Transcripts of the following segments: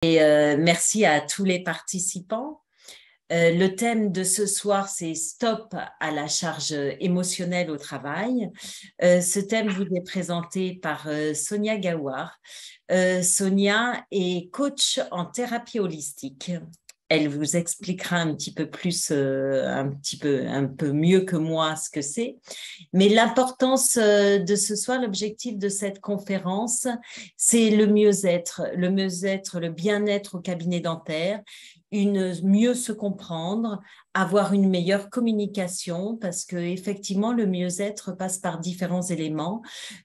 Merci à tous les participants. Le thème de ce soir, c'est Stop à la charge émotionnelle au travail. Ce thème vous est présenté par Sonia Gawar. Sonia est coach en thérapie holistique. Elle vous expliquera un petit peu plus, un peu mieux que moi ce que c'est. Mais l'importance de ce soir, l'objectif de cette conférence, c'est le mieux-être, le bien-être au cabinet dentaire, mieux se comprendre, avoir une meilleure communication, parce que effectivement, le mieux-être passe par différents éléments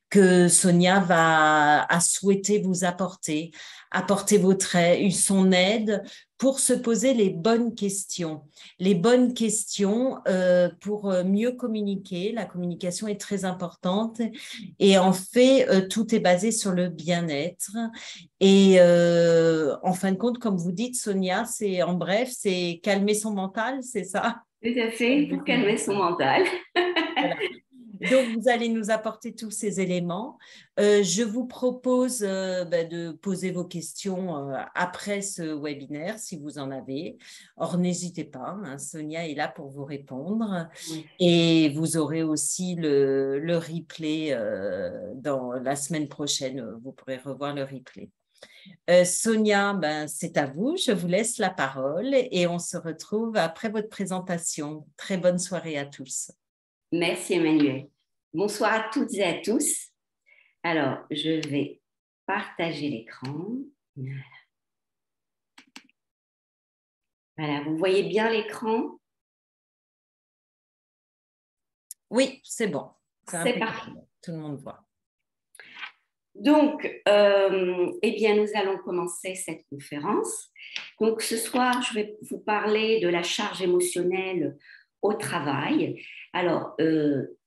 que Sonia a souhaité vous apporter son aide pour se poser les bonnes questions. Les bonnes questions pour mieux communiquer. La communication est très importante et en fait, tout est basé sur le bien-être. Et en fin de compte, comme vous dites, Sonia, en bref, c'est calmer son mental, c'est ça? Tout à fait, pour calmer son mental. Voilà. Donc, vous allez nous apporter tous ces éléments. Je vous propose de poser vos questions après ce webinaire, si vous en avez. Or, n'hésitez pas, hein, Sonia est là pour vous répondre. Oui. Et vous aurez aussi le replay dans la semaine prochaine. Vous pourrez revoir le replay. Sonia, c'est à vous. Je vous laisse la parole et on se retrouve après votre présentation. Très bonne soirée à tous. Merci Emmanuel. Bonsoir à toutes et à tous. Alors, je vais partager l'écran. Voilà, vous voyez bien l'écran? Oui, c'est bon. C'est parfait. Tout le monde voit. Donc, eh bien, nous allons commencer cette conférence. Donc, ce soir, je vais vous parler de la charge émotionnelle au travail. Alors,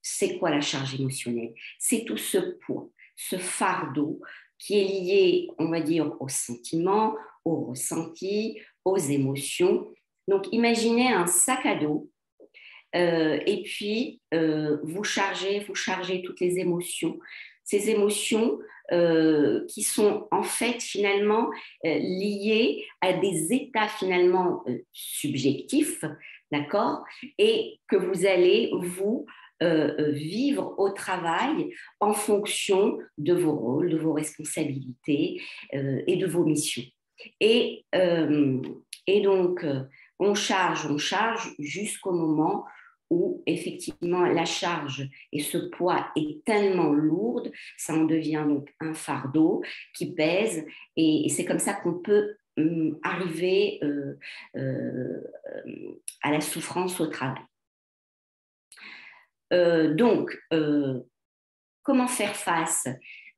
c'est quoi la charge émotionnelle? C'est tout ce poids, ce fardeau qui est lié, on va dire, aux sentiments, aux ressentis, aux émotions. Donc, imaginez un sac à dos et puis vous chargez toutes les émotions. Ces émotions qui sont en fait finalement liées à des états finalement subjectifs, d'accord, et que vous allez vous vivre au travail en fonction de vos rôles, de vos responsabilités et de vos missions. Et, et donc, on charge jusqu'au moment où effectivement la charge et ce poids est tellement lourde, ça en devient donc un fardeau qui pèse et c'est comme ça qu'on peut arriver à la souffrance au travail. Comment faire face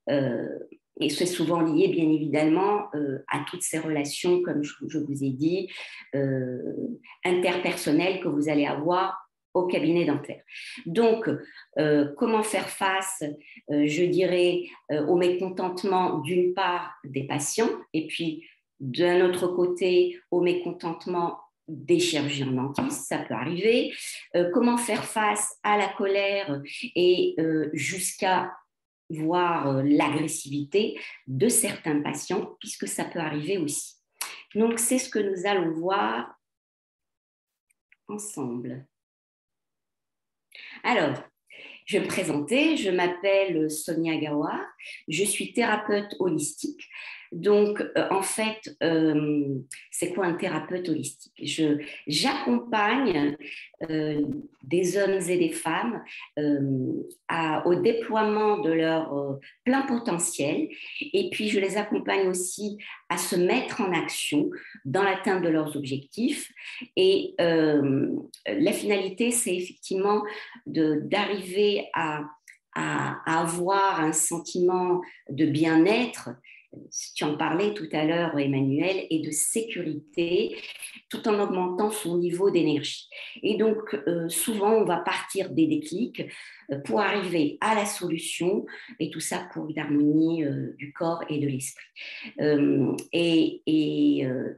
et c'est souvent lié, bien évidemment, à toutes ces relations, comme je vous ai dit, interpersonnelles que vous allez avoir au cabinet dentaire. Donc, comment faire face, je dirais, au mécontentement d'une part des patients et puis d'un autre côté au mécontentement des chirurgiens dentistes, ça peut arriver. Comment faire face à la colère et jusqu'à voir l'agressivité de certains patients, puisque ça peut arriver aussi. Donc, c'est ce que nous allons voir ensemble. Alors, je vais me présenter, je m'appelle Sonia Gawar, je suis thérapeute holistique. Donc, en fait, c'est quoi un thérapeute holistique? J'accompagne des hommes et des femmes au déploiement de leur plein potentiel et puis je les accompagne aussi à se mettre en action dans l'atteinte de leurs objectifs et la finalité, c'est effectivement d'arriver à avoir un sentiment de bien-être. Tu en parlais tout à l'heure, Emmanuel, et de sécurité, tout en augmentant son niveau d'énergie. Et donc, souvent, on va partir des déclics pour arriver à la solution, et tout ça pour une harmonie du corps et de l'esprit.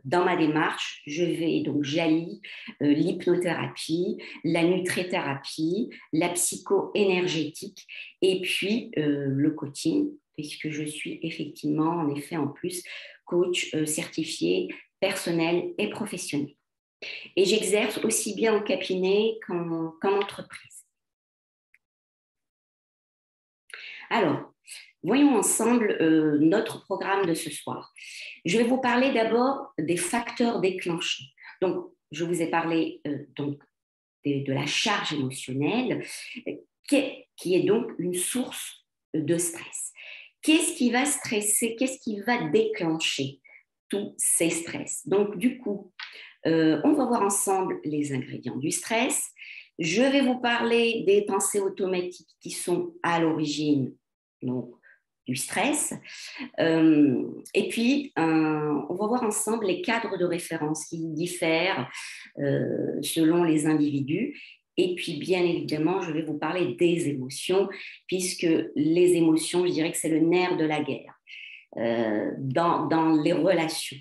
Dans ma démarche, j'allie l'hypnothérapie, la nutrithérapie, la psycho-énergétique, et puis le coaching, puisque je suis effectivement, en effet, en plus, coach certifié personnel et professionnel. Et j'exerce aussi bien au cabinet qu'en entreprise. Alors, voyons ensemble notre programme de ce soir. Je vais vous parler d'abord des facteurs déclenchants. Donc, je vous ai parlé de la charge émotionnelle, qui est donc une source de stress. Qu'est-ce qui va stresser? Qu'est-ce qui va déclencher tous ces stress? Donc, du coup, on va voir ensemble les ingrédients du stress. Je vais vous parler des pensées automatiques qui sont à l'origine du stress. Et puis, on va voir ensemble les cadres de référence qui diffèrent selon les individus. Et puis, bien évidemment, je vais vous parler des émotions, puisque les émotions, je dirais que c'est le nerf de la guerre dans les relations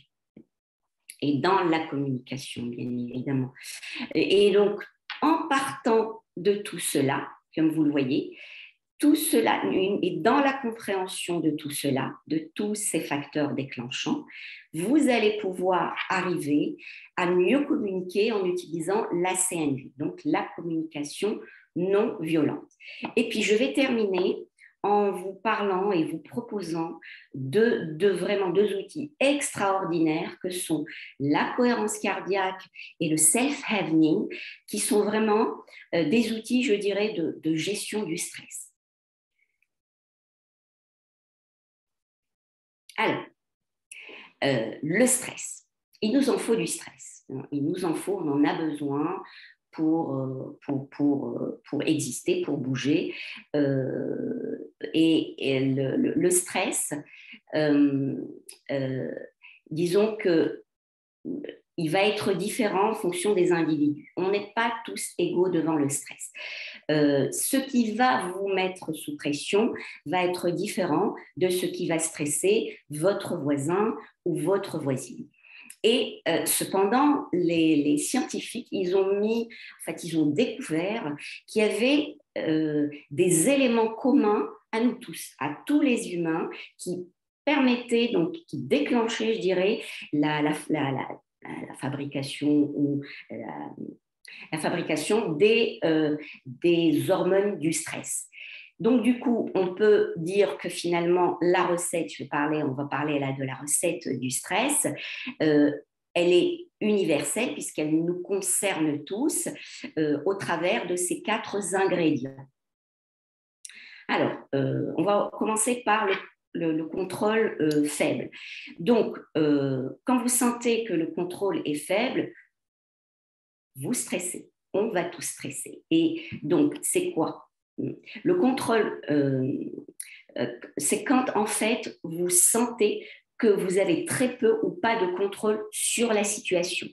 et dans la communication, bien évidemment. Et donc, en partant de tout cela, comme vous le voyez, tout cela, et dans la compréhension de tout cela, de tous ces facteurs déclenchants, vous allez pouvoir arriver à mieux communiquer en utilisant la CNV, donc la communication non violente. Et puis, je vais terminer en vous parlant et vous proposant vraiment deux outils extraordinaires que sont la cohérence cardiaque et le self-heavening, qui sont vraiment des outils, je dirais, de gestion du stress. Alors, le stress. Il nous en faut du stress. Il nous en faut, on en a besoin pour exister, pour bouger. Et le stress, disons que il va être différent en fonction des individus. On n'est pas tous égaux devant le stress. Ce qui va vous mettre sous pression va être différent de ce qui va stresser votre voisin ou votre voisine. Et cependant, les scientifiques, ils ont découvert qu'il y avait des éléments communs à nous tous, à tous les humains, qui permettaient, donc qui déclenchaient, je dirais, la fabrication ou la fabrication des hormones du stress. Donc, du coup, on peut dire que finalement, la recette, on va parler là de la recette du stress, elle est universelle puisqu'elle nous concerne tous au travers de ces 4 ingrédients. Alors, on va commencer par le contrôle faible. Donc, quand vous sentez que le contrôle est faible, vous stressez. On va tous stresser. Et donc, c'est quoi? Le contrôle, c'est quand en fait vous sentez que vous avez très peu ou pas de contrôle sur la situation.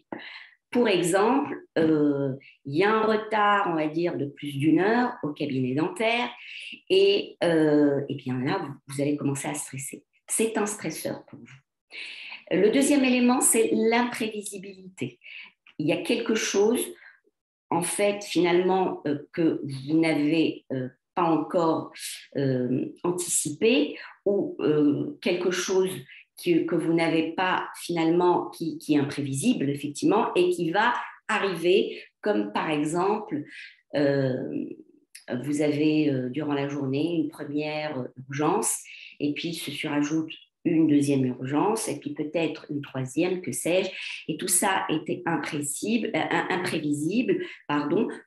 Pour exemple, il y a un retard, on va dire, de plus d'1 heure au cabinet dentaire et bien là, vous allez commencer à stresser. C'est un stresseur pour vous. Le deuxième élément, c'est l'imprévisibilité. Il y a quelque chose, en fait, finalement, que vous n'avez pas encore anticipé ou quelque chose que vous n'avez pas finalement, qui est imprévisible, effectivement, et qui va arriver, comme par exemple, vous avez durant la journée une première urgence et puis se surajoute une deuxième urgence, et puis peut-être une troisième, que sais-je, et tout ça était imprévisible,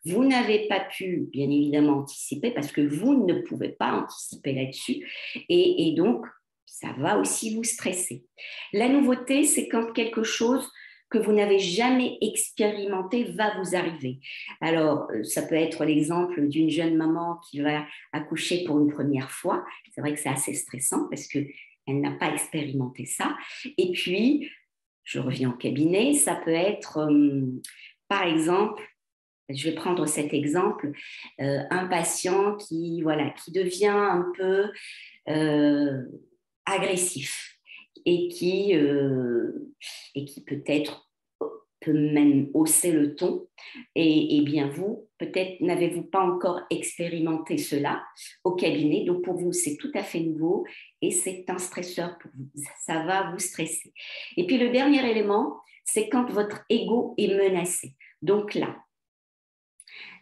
vous n'avez pas pu, bien évidemment, anticiper, parce que vous ne pouvez pas anticiper là-dessus, et donc, ça va aussi vous stresser. La nouveauté, c'est quand quelque chose que vous n'avez jamais expérimenté va vous arriver. Alors, ça peut être l'exemple d'une jeune maman qui va accoucher pour une première fois. C'est vrai que c'est assez stressant parce que elle n'a pas expérimenté ça. Et puis, je reviens au cabinet, ça peut être, par exemple, je vais prendre cet exemple, un patient qui devient un peu agressif et qui peut-être peut même hausser le ton. Et bien vous, Peut-être n'avez-vous pas encore expérimenté cela au cabinet. Donc, pour vous, c'est tout à fait nouveau et c'est un stresseur pour vous. Ça va vous stresser. Et puis, le dernier élément, c'est quand votre ego est menacé. Donc là,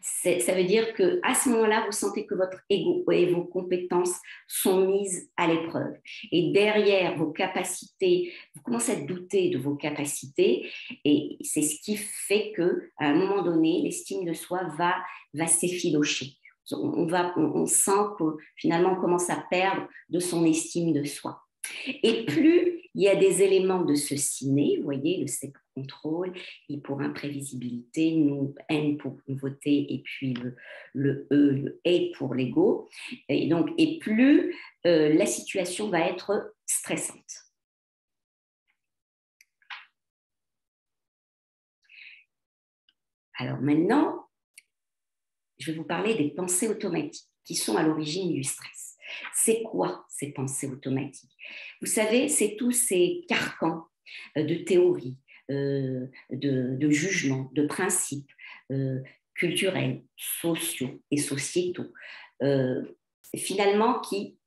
ça veut dire qu'à ce moment-là, vous sentez que votre ego et vos compétences sont mises à l'épreuve. Et derrière vos capacités, vous commencez à douter de vos capacités et c'est ce qui fait qu'à un moment donné, l'estime de soi va s'effilocher. On sent que finalement, on commence à perdre de son estime de soi. Et plus il y a des éléments de ce ciné, vous voyez, le C pour contrôle, I pour imprévisibilité, N pour nouveauté, et puis le E, le E pour l'ego. Et plus la situation va être stressante. Alors maintenant, je vais vous parler des pensées automatiques qui sont à l'origine du stress. C'est quoi ces pensées automatiques? Vous savez, c'est tous ces carcans de théories, de jugements, de principes culturels, sociaux et sociétaux, finalement qui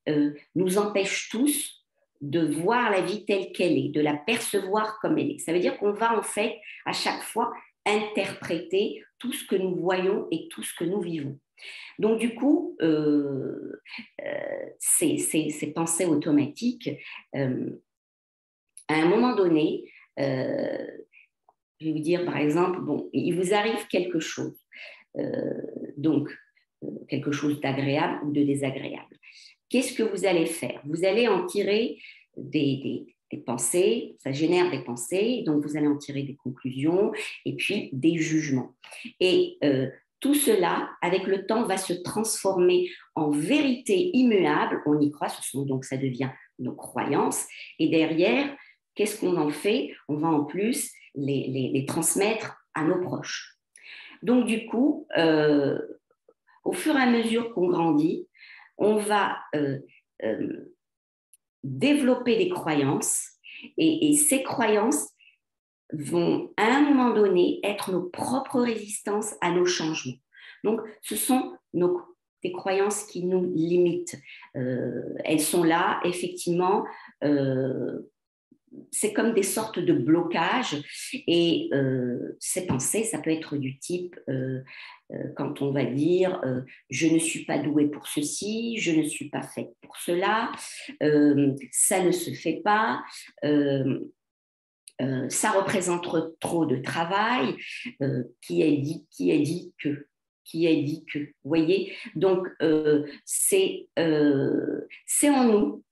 nous empêchent tous de voir la vie telle qu'elle est, de la percevoir comme elle est. Ça veut dire qu'on va en fait à chaque fois interpréter tout ce que nous voyons et tout ce que nous vivons. Donc, du coup, ces pensées automatiques, à un moment donné, je vais vous dire, par exemple, bon, il vous arrive quelque chose, quelque chose d'agréable ou de désagréable. Qu'est-ce que vous allez faire? Vous allez en tirer des pensées, ça génère des pensées, donc vous allez en tirer des conclusions et puis des jugements. Et tout cela, avec le temps, va se transformer en vérité immuable. On y croit, donc ça devient nos croyances. Et derrière, qu'est-ce qu'on en fait? On va en plus les transmettre à nos proches. Donc du coup, au fur et à mesure qu'on grandit, on va développer des croyances et ces croyances vont à un moment donné être nos propres résistances à nos changements. Donc, ce sont des croyances qui nous limitent. Elles sont là, effectivement, c'est comme des sortes de blocages et ces pensées, ça peut être du type quand on va dire je ne suis pas douée pour ceci, je ne suis pas faite pour cela, ça ne se fait pas, ça représente trop de travail, qui a dit que vous voyez, donc c'est en nous.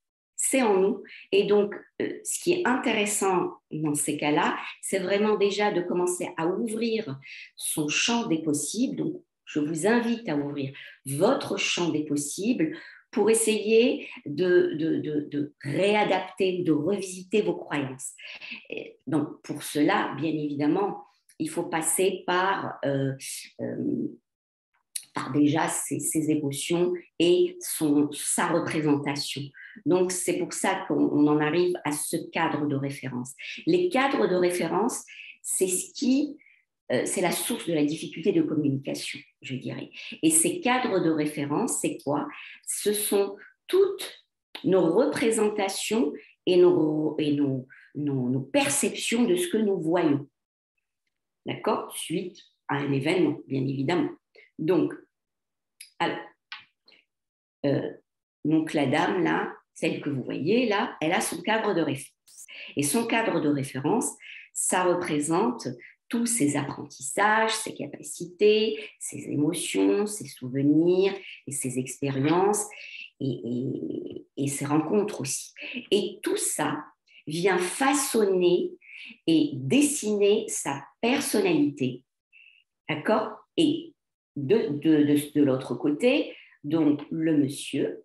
C'est en nous. Et donc, ce qui est intéressant dans ces cas-là, c'est vraiment déjà de commencer à ouvrir son champ des possibles. Donc, je vous invite à ouvrir votre champ des possibles pour essayer de réadapter, de revisiter vos croyances. Et donc, pour cela, bien évidemment, il faut passer par déjà ses émotions et sa représentation. Donc, c'est pour ça qu'on en arrive à ce cadre de référence. Les cadres de référence, c'est la source de la difficulté de communication, je dirais. Et ces cadres de référence, c'est quoi? Ce sont toutes nos représentations et nos perceptions de ce que nous voyons. D'accord? Suite à un événement, bien évidemment. Donc, alors, donc la dame, là, celle que vous voyez, là, elle a son cadre de référence. Et son cadre de référence, ça représente tous ses apprentissages, ses capacités, ses émotions, ses souvenirs et ses expériences et ses rencontres aussi. Et tout ça vient façonner et dessiner sa personnalité. D'accord? Et de l'autre côté, donc le monsieur,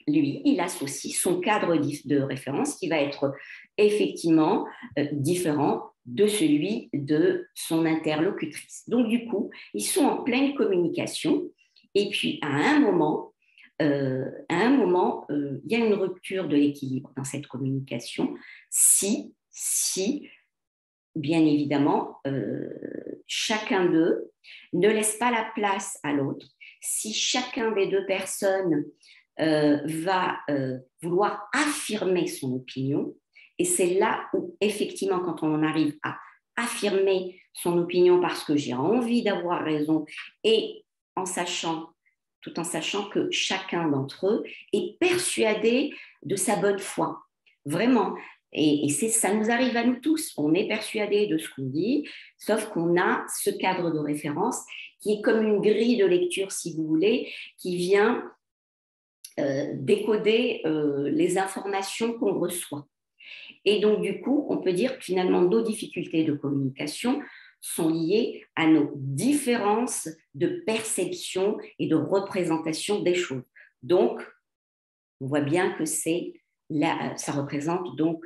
lui, il associe son cadre de référence qui va être effectivement différent de celui de son interlocutrice. Donc du coup, ils sont en pleine communication et puis à un moment, il y a une rupture de l'équilibre dans cette communication si bien évidemment, chacun d'eux ne laisse pas la place à l'autre. Si chacun des deux personnes va vouloir affirmer son opinion, et c'est là où, effectivement, quand on en arrive à affirmer son opinion parce que j'ai envie d'avoir raison, et tout en sachant que chacun d'entre eux est persuadé de sa bonne foi. Vraiment. Et ça nous arrive à nous tous. On est persuadé de ce qu'on dit, sauf qu'on a ce cadre de référence qui est comme une grille de lecture, si vous voulez, qui vient décoder les informations qu'on reçoit. Et donc, du coup, on peut dire que finalement, nos difficultés de communication sont liées à nos différences de perception et de représentation des choses. Donc, on voit bien que ça représente donc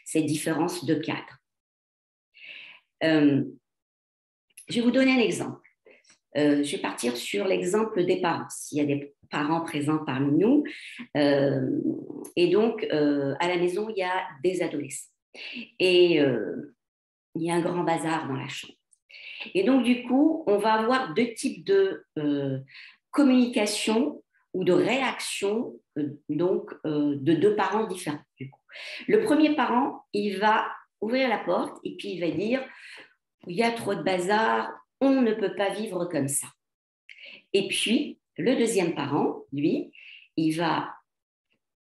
ces différences de cadre. Je vais vous donner un exemple. Je vais partir sur l'exemple des parents. S'il y a des parents présents parmi nous, et donc à la maison, il y a des adolescents. Et il y a un grand bazar dans la chambre. Et donc, du coup, on va avoir deux types de communication ou de réaction de deux parents différents. Du coup. Le premier parent, il va ouvrir la porte et puis il va dire « il y a trop de bazar, on ne peut pas vivre comme ça ». Et puis, le deuxième parent, lui, il va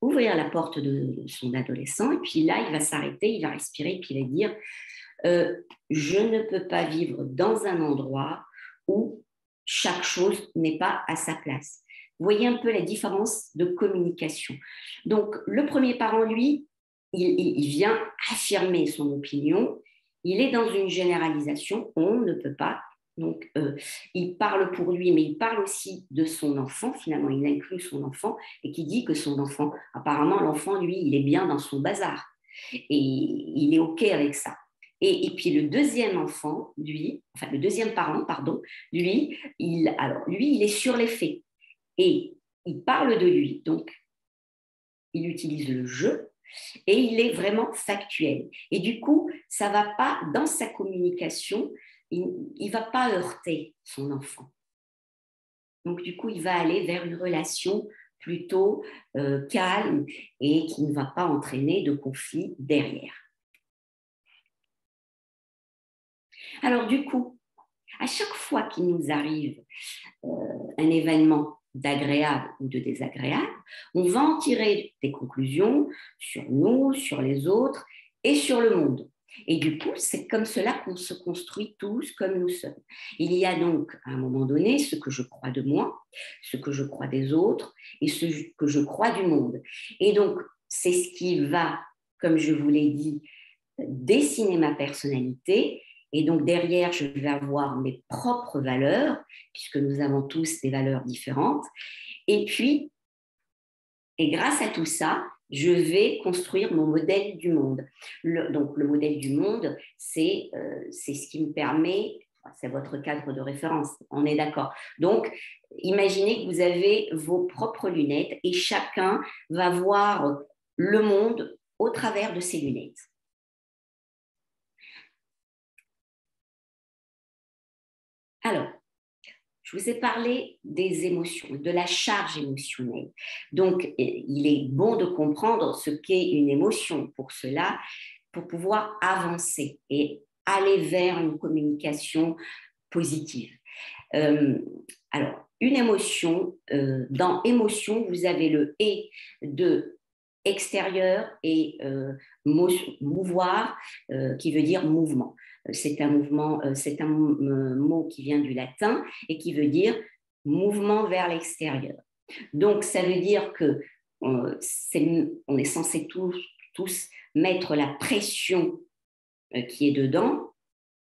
ouvrir la porte de son adolescent et puis là, il va s'arrêter, il va respirer et puis il va dire je ne peux pas vivre dans un endroit où chaque chose n'est pas à sa place. Vous voyez un peu la différence de communication. Donc, le premier parent, lui, il vient affirmer son opinion. Il est dans une généralisation. On ne peut pas. Donc, il parle pour lui, mais il parle aussi de son enfant. Finalement, il inclut son enfant et qui dit que son enfant, apparemment, l'enfant, lui, il est bien dans son bazar. Et il est OK avec ça. Et puis le deuxième enfant, lui, enfin le deuxième parent, pardon, lui, il est sur les faits et il parle de lui. Donc, il utilise le je et il est vraiment factuel. Et du coup, ça ne va pas, dans sa communication, il ne va pas heurter son enfant. Donc, du coup, il va aller vers une relation plutôt calme et qui ne va pas entraîner de conflit derrière. Alors du coup, à chaque fois qu'il nous arrive un événement d'agréable ou de désagréable, on va en tirer des conclusions sur nous, sur les autres et sur le monde. Et du coup, c'est comme cela qu'on se construit tous comme nous sommes. Il y a donc, à un moment donné, ce que je crois de moi, ce que je crois des autres et ce que je crois du monde. Et donc, c'est ce qui va, comme je vous l'ai dit, dessiner ma personnalité. Et donc, derrière, je vais avoir mes propres valeurs, puisque nous avons tous des valeurs différentes. Et puis, et grâce à tout ça, je vais construire mon modèle du monde. Donc, le modèle du monde, c'est ce qui me permet, c'est votre cadre de référence, on est d'accord. Donc, imaginez que vous avez vos propres lunettes et chacun va voir le monde au travers de ses lunettes. Alors, je vous ai parlé des émotions, de la charge émotionnelle. Donc, il est bon de comprendre ce qu'est une émotion pour cela, pour pouvoir avancer et aller vers une communication positive. Alors, une émotion, dans émotion, vous avez le « et » de extérieur et mouvoir, qui veut dire mouvement. C'est un mot qui vient du latin et qui veut dire mouvement vers l'extérieur. Donc, ça veut dire que on est censé tous mettre la pression qui est dedans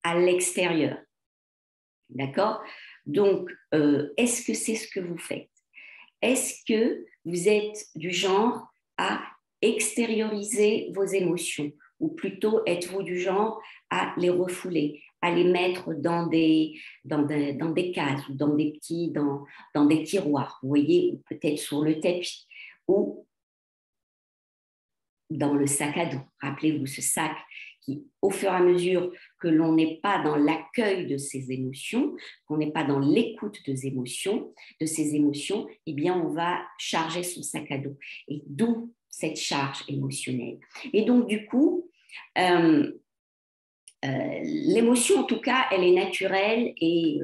à l'extérieur. D'accord? Donc, est-ce que c'est ce que vous faites? Est-ce que vous êtes du genre à extérioriser vos émotions ou plutôt êtes-vous du genre à les refouler, à les mettre dans des cases ou dans des tiroirs, vous voyez, peut-être sur le tapis ou dans le sac à dos. Rappelez-vous ce sac qui, au fur et à mesure que l'on n'est pas dans l'accueil de ces émotions, qu'on n'est pas dans l'écoute de ces émotions, eh bien, on va charger son sac à dos. Et d'où cette charge émotionnelle. Et donc, du coup, l'émotion, en tout cas, elle est naturelle et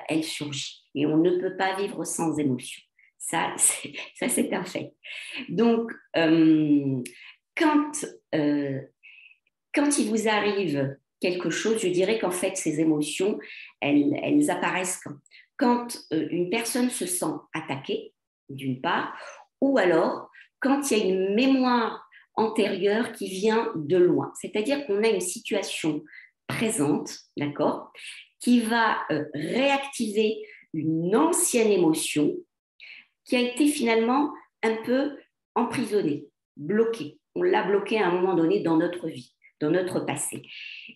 elle surgit. Et on ne peut pas vivre sans émotion. Ça, c'est un fait. Donc, quand il vous arrive quelque chose, je dirais qu'en fait, ces émotions, elles apparaissent quand une personne se sent attaquée, d'une part, ou alors quand il y a une mémoire antérieure qui vient de loin. C'est-à-dire qu'on a une situation présente, d'accord, qui va réactiver une ancienne émotion qui a été finalement un peu emprisonnée, bloquée. On l'a bloquée à un moment donné dans notre vie, dans notre passé.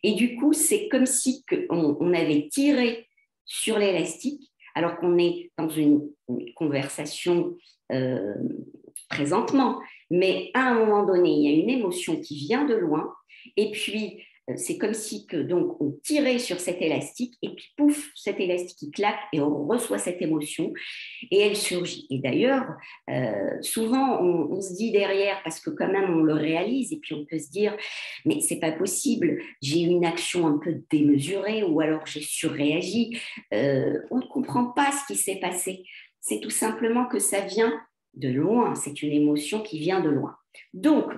Et du coup, c'est comme si on avait tiré sur l'élastique, alors qu'on est dans une conversation présentement, mais à un moment donné, il y a une émotion qui vient de loin, et puis c'est comme si donc on tirait sur cet élastique, et puis pouf, cet élastique il claque, et on reçoit cette émotion, et elle surgit. Et d'ailleurs, souvent on se dit derrière, parce que quand même on le réalise, et puis on peut se dire, mais c'est pas possible, j'ai eu une action un peu démesurée, ou alors j'ai surréagi, on ne comprend pas ce qui s'est passé. C'est tout simplement que ça vient de loin, c'est une émotion qui vient de loin. Donc,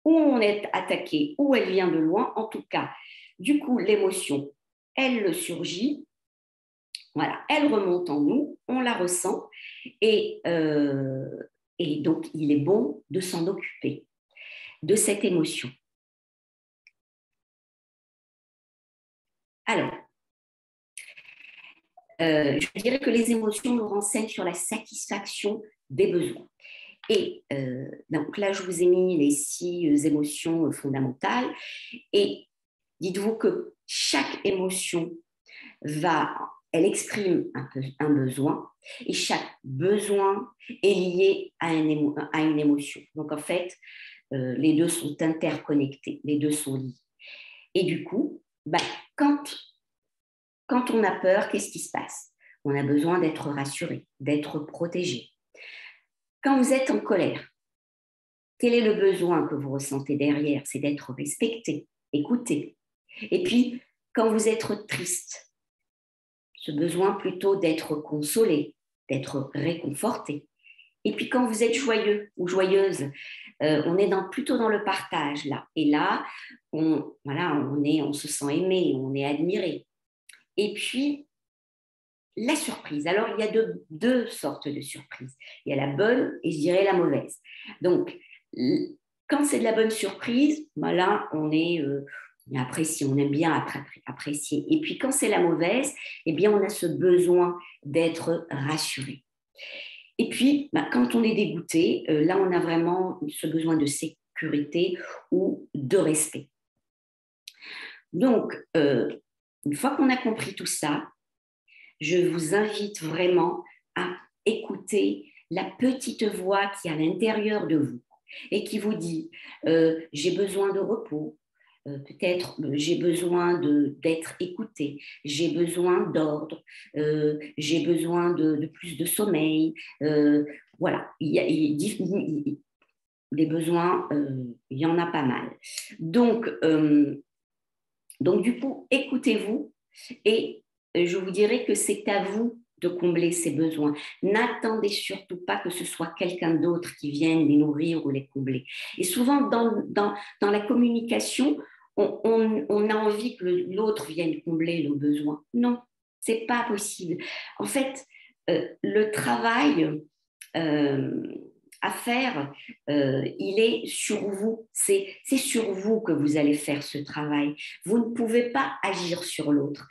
où on est attaqué, où elle vient de loin, en tout cas, du coup, l'émotion, elle surgit, voilà, elle remonte en nous, on la ressent, et donc, il est bon de s'en occuper, de cette émotion. Alors, je dirais que les émotions nous renseignent sur la satisfaction des besoins. Et donc là, je vous ai mis les 6 émotions fondamentales. Et dites-vous que chaque émotion elle exprime un besoin, et chaque besoin est lié à une émotion. Donc en fait, les deux sont interconnectés, les deux sont liés. Et du coup, quand on a peur, qu'est-ce qui se passe? On a besoin d'être rassuré, d'être protégé. Quand vous êtes en colère, quel est le besoin que vous ressentez derrière? C'est d'être respecté, écouté. Et puis, quand vous êtes triste, ce besoin plutôt d'être consolé, d'être réconforté. Et puis, quand vous êtes joyeux ou joyeuse, on est plutôt dans le partage, là. Et là, on se sent aimé, on est admiré. Et puis, la surprise. Alors, il y a deux sortes de surprises. Il y a la bonne et je dirais la mauvaise. Donc, quand c'est de la bonne surprise, là, on apprécie, on aime bien apprécier. Et puis, quand c'est la mauvaise, eh bien, on a ce besoin d'être rassuré. Et puis, quand on est dégoûté, là, on a vraiment ce besoin de sécurité ou de respect. Donc, une fois qu'on a compris tout ça, je vous invite vraiment à écouter la petite voix qui est à l'intérieur de vous et qui vous dit j'ai besoin de repos, peut-être j'ai besoin d'être écouté, j'ai besoin d'ordre, j'ai besoin de plus de sommeil. Voilà, il y a des besoins, il y en a pas mal. Donc du coup, écoutez-vous et je vous dirais que c'est à vous de combler ces besoins. N'attendez surtout pas que ce soit quelqu'un d'autre qui vienne les nourrir ou les combler. Et souvent, dans la communication, on a envie que l'autre vienne combler nos besoins. Non, ce n'est pas possible. En fait, le travail à faire, il est sur vous. C'est sur vous que vous allez faire ce travail. Vous ne pouvez pas agir sur l'autre.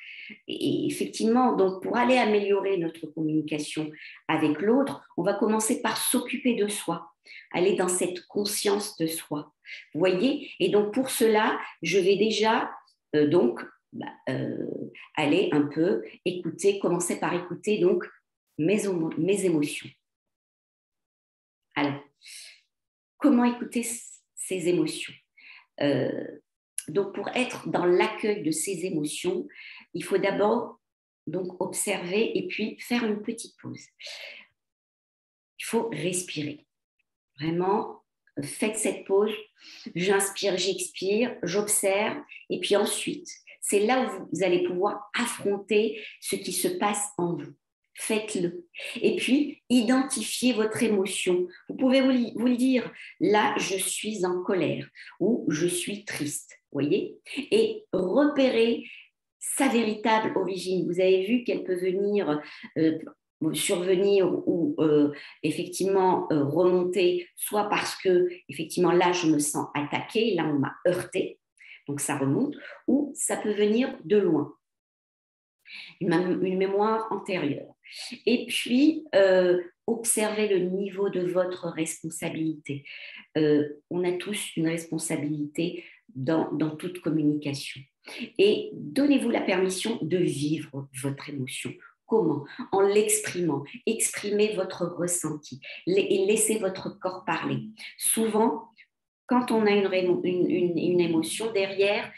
Et effectivement, donc pour aller améliorer notre communication avec l'autre, on va commencer par s'occuper de soi, aller dans cette conscience de soi. Vous voyez? Et donc pour cela, je vais déjà aller un peu écouter, commencer par écouter donc mes émotions. Alors, comment écouter ces émotions? Donc, pour être dans l'accueil de ces émotions, il faut d'abord donc observer et puis faire une petite pause. Il faut respirer. Vraiment, faites cette pause. J'inspire, j'expire, j'observe. Et puis ensuite, c'est là où vous allez pouvoir affronter ce qui se passe en vous. Faites-le. Et puis, identifiez votre émotion. Vous pouvez vous le dire, là, je suis en colère ou je suis triste. Voyez? Et repérez sa véritable origine. Vous avez vu qu'elle peut venir survenir ou effectivement remonter, soit parce que effectivement là je me sens attaquée, là on m'a heurté, donc ça remonte, ou ça peut venir de loin, une mémoire antérieure. Et puis observez le niveau de votre responsabilité. On a tous une responsabilité dans toute communication. Et donnez-vous la permission de vivre votre émotion. Comment? En l'exprimant. Exprimez votre ressenti et laissez votre corps parler. Souvent, quand on a une émotion, derrière,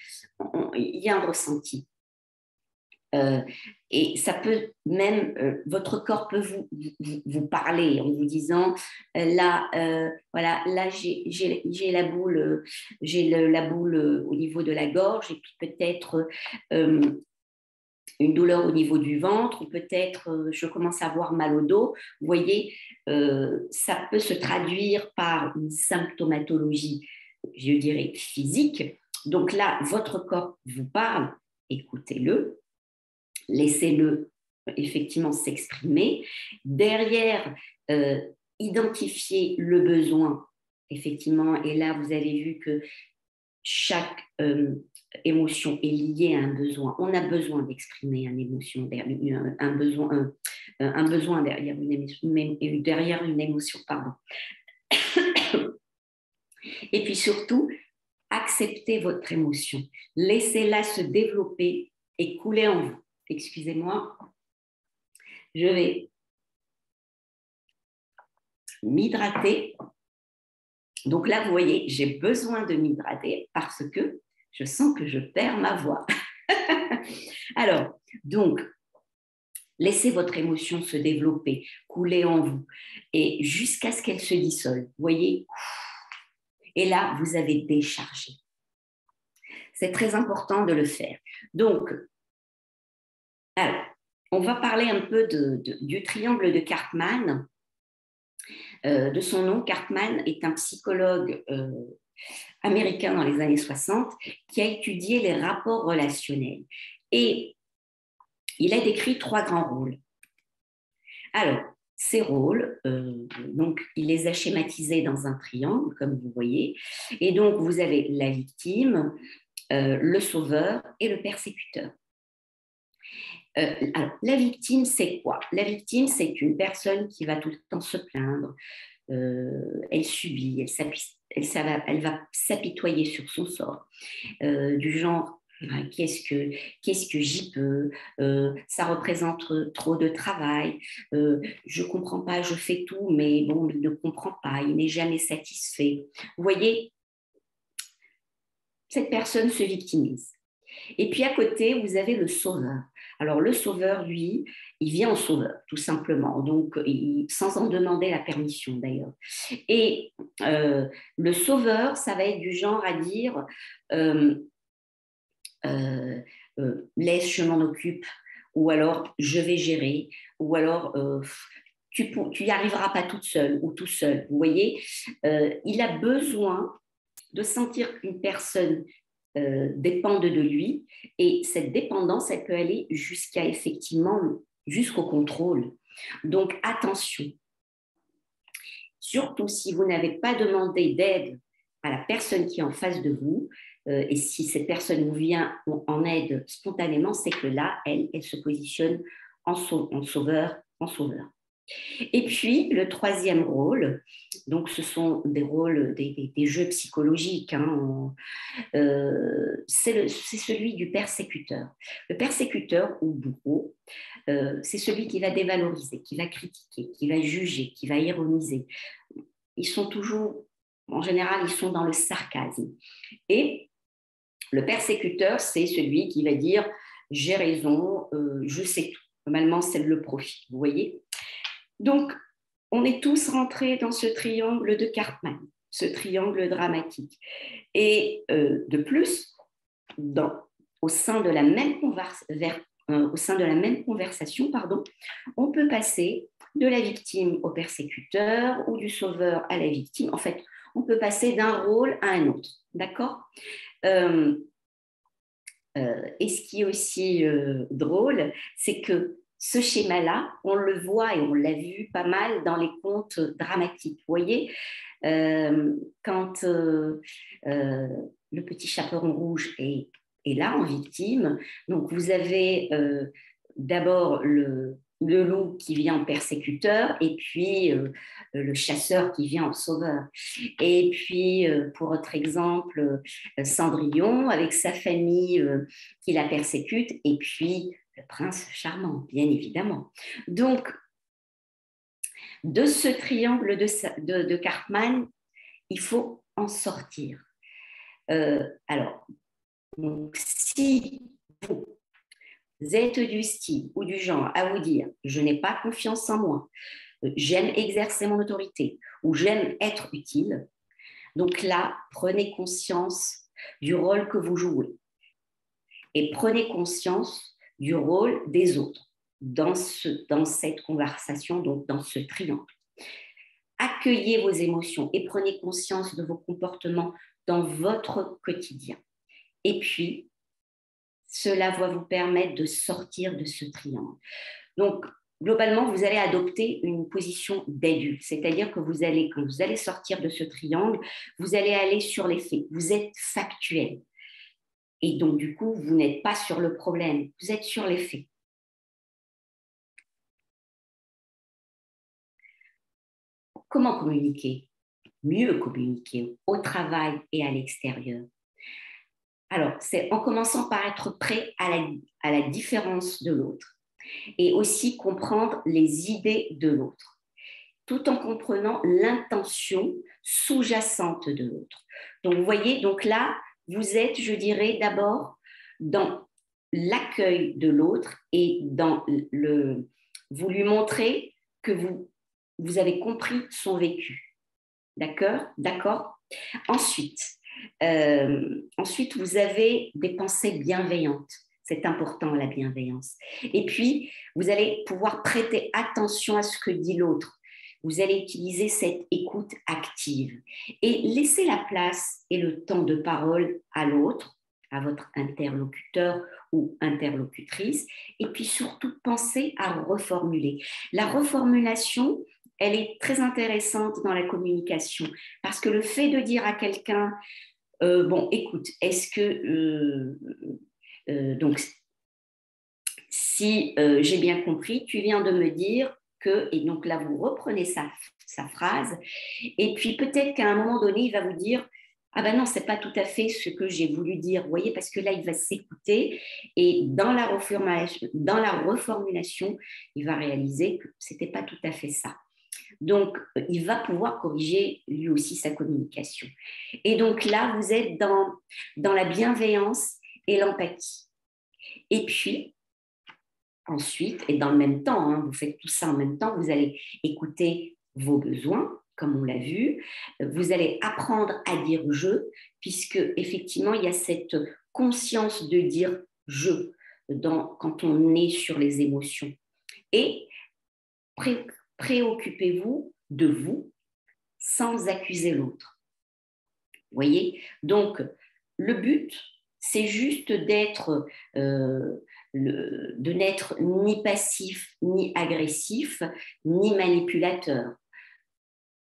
il y a un ressenti. Et ça peut même, votre corps peut vous parler en vous disant là, voilà, là j'ai la boule, la boule au niveau de la gorge et puis peut-être une douleur au niveau du ventre ou peut-être je commence à avoir mal au dos. Vous voyez, ça peut se traduire par une symptomatologie, je dirais, physique. Donc là, votre corps vous parle, écoutez-le. Laissez-le effectivement s'exprimer. Derrière, identifiez le besoin, effectivement, et là, vous avez vu que chaque émotion est liée à un besoin. On a besoin d'exprimer une émotion, un besoin derrière une émotion, pardon. Et puis surtout, acceptez votre émotion. Laissez-la se développer et couler en vous. Excusez-moi, je vais m'hydrater. Donc là, vous voyez, j'ai besoin de m'hydrater parce que je sens que je perds ma voix. Alors, donc, laissez votre émotion se développer, couler en vous, et jusqu'à ce qu'elle se dissolve. Vous voyez? Et là, vous avez déchargé. C'est très important de le faire. Donc, alors, on va parler un peu du triangle de Karpman. De son nom, Karpman est un psychologue américain dans les années 60 qui a étudié les rapports relationnels. Et il a décrit 3 grands rôles. Alors, ces rôles, donc, il les a schématisés dans un triangle, comme vous voyez. Et donc, vous avez la victime, le sauveur et le persécuteur. Alors, la victime, c'est quoi? La victime, c'est une personne qui va tout le temps se plaindre, elle subit, elle va s'apitoyer sur son sort, du genre qu'est-ce que j'y peux, ça représente trop de travail, je ne comprends pas, je fais tout, mais bon, il ne comprend pas, il n'est jamais satisfait. Vous voyez, cette personne se victimise. Et puis à côté, vous avez le sauveur. Alors le sauveur, lui, il vient en sauveur, tout simplement, donc sans en demander la permission d'ailleurs. Et le sauveur, ça va être du genre à dire laisse, je m'en occupe, ou alors je vais gérer, ou alors tu n'y arriveras pas toute seule ou tout seul. Vous voyez, il a besoin de sentir qu'une personne dépendent de lui, et cette dépendance, elle peut aller jusqu'au contrôle. Donc attention, surtout si vous n'avez pas demandé d'aide à la personne qui est en face de vous, et si cette personne vous vient en aide spontanément, c'est que là, elle se positionne en sauveur. Et puis, le 3e rôle, donc ce sont des rôles, des jeux psychologiques, hein, c'est celui du persécuteur. Le persécuteur ou bourreau, c'est celui qui va dévaloriser, qui va critiquer, qui va juger, qui va ironiser. Ils sont toujours, en général, ils sont dans le sarcasme. Et Le persécuteur, c'est celui qui va dire « j'ai raison, je sais tout ». Normalement, c'est le profit, vous voyez. Donc, on est tous rentrés dans ce triangle de Karpman, ce triangle dramatique. Et de plus, au sein de la même conversation, on peut passer de la victime au persécuteur ou du sauveur à la victime. En fait, on peut passer d'un rôle à un autre, d'accord ? Et ce qui est aussi drôle, c'est que ce schéma-là, on le voit et on l'a vu pas mal dans les contes dramatiques. Vous voyez, quand le petit chaperon rouge est là en victime, donc vous avez d'abord le loup qui vient en persécuteur et puis le chasseur qui vient en sauveur. Et puis, pour autre exemple, Cendrillon avec sa famille qui la persécute et puis le prince charmant, bien évidemment. Donc, de ce triangle de Karpman, il faut en sortir. Alors, donc, si vous êtes du style ou du genre à vous dire « je n'ai pas confiance en moi, j'aime exercer mon autorité ou j'aime être utile », donc là, prenez conscience du rôle que vous jouez et prenez conscience du rôle des autres dans cette conversation, donc dans ce triangle. Accueillez vos émotions et prenez conscience de vos comportements dans votre quotidien. Et puis, cela va vous permettre de sortir de ce triangle. Donc, globalement, vous allez adopter une position d'adulte, c'est-à-dire que quand vous allez sortir de ce triangle, vous allez aller sur les faits, vous êtes factuel. Et donc, du coup, vous n'êtes pas sur le problème, vous êtes sur les faits. Comment communiquer ? Mieux communiquer au travail et à l'extérieur. Alors, c'est en commençant par être prêt à la différence de l'autre et aussi comprendre les idées de l'autre, tout en comprenant l'intention sous-jacente de l'autre. Donc, vous voyez, donc là, vous êtes, je dirais, d'abord dans l'accueil de l'autre et vous lui montrez que vous avez compris son vécu. D'accord ? D'accord ? Ensuite, vous avez des pensées bienveillantes. C'est important, la bienveillance. Et puis, vous allez pouvoir prêter attention à ce que dit l'autre. Vous allez utiliser cette écoute active et laisser la place et le temps de parole à l'autre, à votre interlocuteur ou interlocutrice. Et puis surtout, pensez à reformuler. La reformulation, elle est très intéressante dans la communication parce que le fait de dire à quelqu'un bon, écoute, est-ce que donc si j'ai bien compris, tu viens de me dire que, et donc là vous reprenez sa phrase, et puis peut-être qu'à un moment donné, il va vous dire ah ben non, c'est pas tout à fait ce que j'ai voulu dire, vous voyez, parce que là, il va s'écouter et dans la reformulation, il va réaliser que c'était pas tout à fait ça. Donc, il va pouvoir corriger lui aussi sa communication. Et donc là, vous êtes dans la bienveillance et l'empathie. Et puis, ensuite, et dans le même temps, hein, vous faites tout ça en même temps, vous allez écouter vos besoins, comme on l'a vu. Vous allez apprendre à dire « je », puisque effectivement, il y a cette conscience de dire « je » quand on est sur les émotions. Et préoccupez-vous de vous sans accuser l'autre. Vous voyez ? Donc, le but, c'est juste de n'être ni passif, ni agressif, ni manipulateur.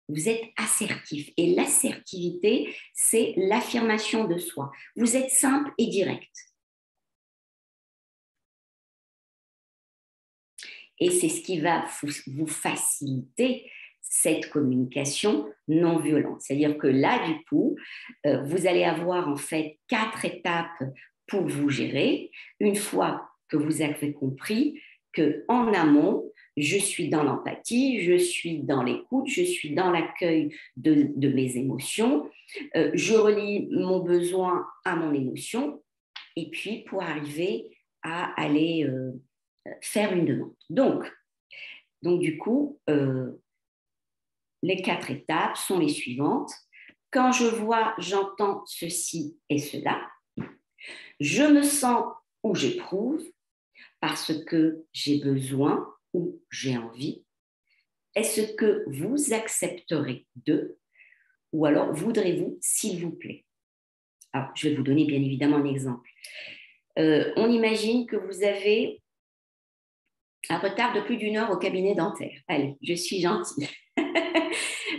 Vous êtes assertif. Et l'assertivité, c'est l'affirmation de soi. Vous êtes simple et direct. Et c'est ce qui va vous faciliter cette communication non violente. C'est-à-dire que là, du coup, vous allez avoir en fait 4 étapes pour vous gérer. Une fois que vous avez compris qu'en amont, je suis dans l'empathie, je suis dans l'écoute, je suis dans l'accueil de mes émotions, je relie mon besoin à mon émotion, et puis pour arriver à aller faire une demande. Donc du coup, les 4 étapes sont les suivantes. Quand je vois, j'entends ceci et cela, je me sens ou j'éprouve parce que j'ai besoin ou j'ai envie. Est-ce que vous accepterez de, ou alors voudrez-vous, s'il vous plaît? Alors, je vais vous donner bien évidemment un exemple. On imagine que vous avez un retard de plus d'1 heure au cabinet dentaire. Allez, je suis gentille.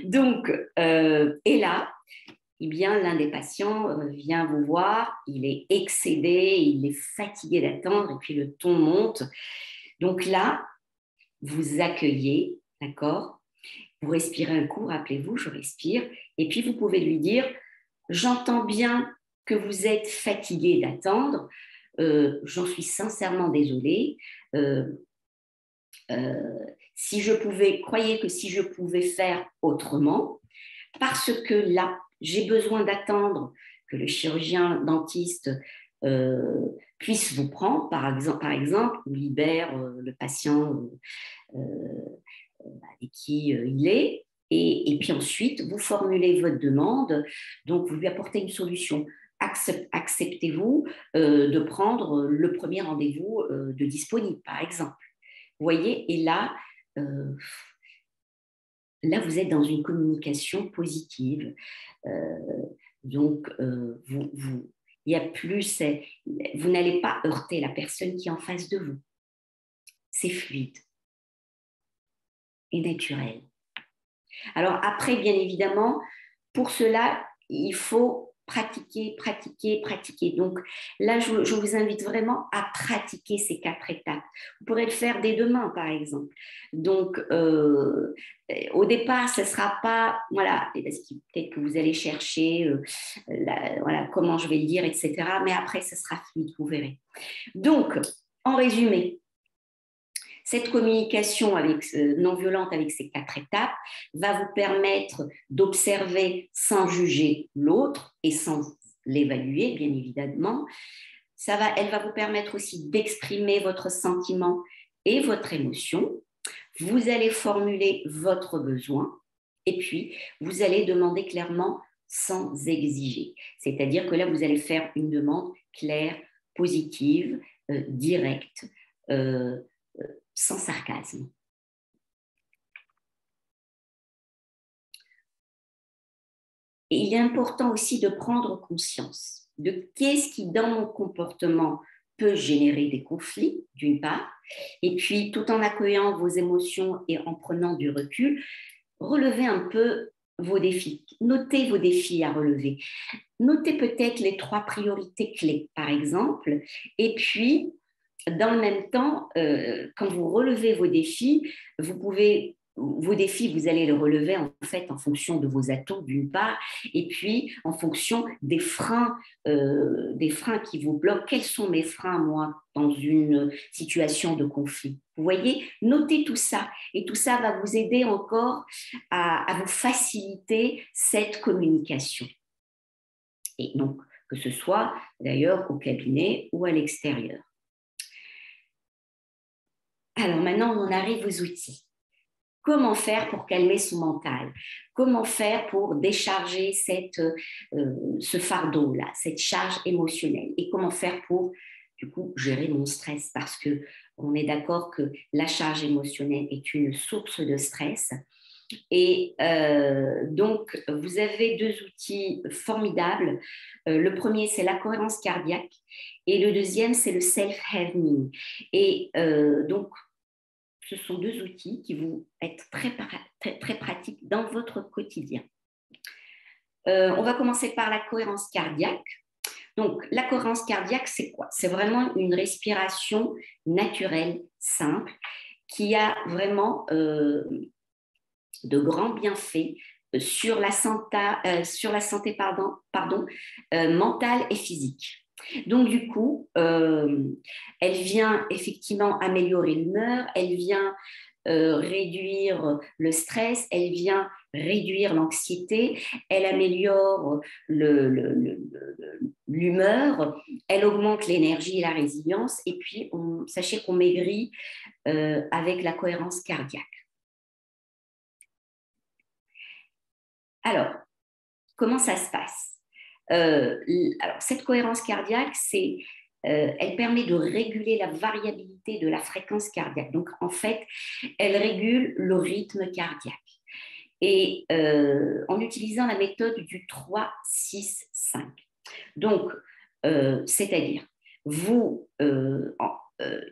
Donc, et là, eh bien, l'un des patients vient vous voir, il est excédé, il est fatigué d'attendre, et puis le ton monte. Donc là, vous accueillez, d'accord? Vous respirez un coup, rappelez-vous, je respire, et puis vous pouvez lui dire, j'entends bien que vous êtes fatigué d'attendre, j'en suis sincèrement désolée. Si je pouvais, croyez que si je pouvais faire autrement, parce que là, j'ai besoin d'attendre que le chirurgien dentiste puisse vous prendre, par exemple, ou libère le patient avec qui il est, et puis ensuite, vous formulez votre demande, donc vous lui apportez une solution. Acceptez-vous de prendre le premier rendez-vous de disponible, par exemple. Vous voyez, et là, vous êtes dans une communication positive. Donc, il y a plus, vous n'allez pas heurter la personne qui est en face de vous. C'est fluide et naturel. Alors après, bien évidemment, pour cela, il faut pratiquer. Donc là, je vous invite vraiment à pratiquer ces 4 étapes. Vous pourrez le faire dès demain, par exemple. Donc, au départ, ce ne sera pas, voilà, peut-être que vous allez chercher, voilà, comment je vais le dire, etc. Mais après, ce sera fluide, vous verrez. Donc, en résumé, cette communication non violente avec ces 4 étapes va vous permettre d'observer sans juger l'autre et sans l'évaluer, bien évidemment. Elle va vous permettre aussi d'exprimer votre sentiment et votre émotion. Vous allez formuler votre besoin et puis vous allez demander clairement sans exiger. C'est-à-dire que là, vous allez faire une demande claire, positive, directe, sans sarcasme. Et il est important aussi de prendre conscience de qu'est-ce qui, dans mon comportement, peut générer des conflits, d'une part, et puis tout en accueillant vos émotions et en prenant du recul, relevez un peu vos défis. Notez vos défis à relever. Notez peut-être les 3 priorités clés, par exemple, et puis dans le même temps, quand vous relevez vos défis, vous allez les relever en fait en fonction de vos atouts d'une part, et puis en fonction des freins qui vous bloquent. Quels sont mes freins, moi, dans une situation de conflit? Vous voyez, notez tout ça, et tout ça va vous aider encore à vous faciliter cette communication. Et donc, que ce soit d'ailleurs au cabinet ou à l'extérieur. Alors maintenant, on en arrive aux outils. Comment faire pour calmer son mental? Comment faire pour décharger ce fardeau-là, cette charge émotionnelle? Et comment faire pour, du coup, gérer mon stress? Parce qu'on est d'accord que la charge émotionnelle est une source de stress. Et donc, vous avez 2 outils formidables. Le premier, c'est la cohérence cardiaque et le deuxième, c'est le self-harming. Et donc, ce sont 2 outils qui vont être très pratiques dans votre quotidien. On va commencer par la cohérence cardiaque. Donc, la cohérence cardiaque, c'est quoi? C'est vraiment une respiration naturelle, simple, qui a vraiment de grands bienfaits sur la santé mentale et physique. Donc, du coup, elle vient effectivement améliorer l'humeur, elle vient réduire le stress, elle vient réduire l'anxiété, elle améliore l'humeur, elle augmente l'énergie et la résilience. Et puis, sachez qu'on maigrit avec la cohérence cardiaque. Alors, comment ça se passe? Alors, cette cohérence cardiaque, elle permet de réguler la variabilité de la fréquence cardiaque. Donc, en fait, elle régule le rythme cardiaque. Et en utilisant la méthode du 3-6-5. Donc, c'est-à-dire,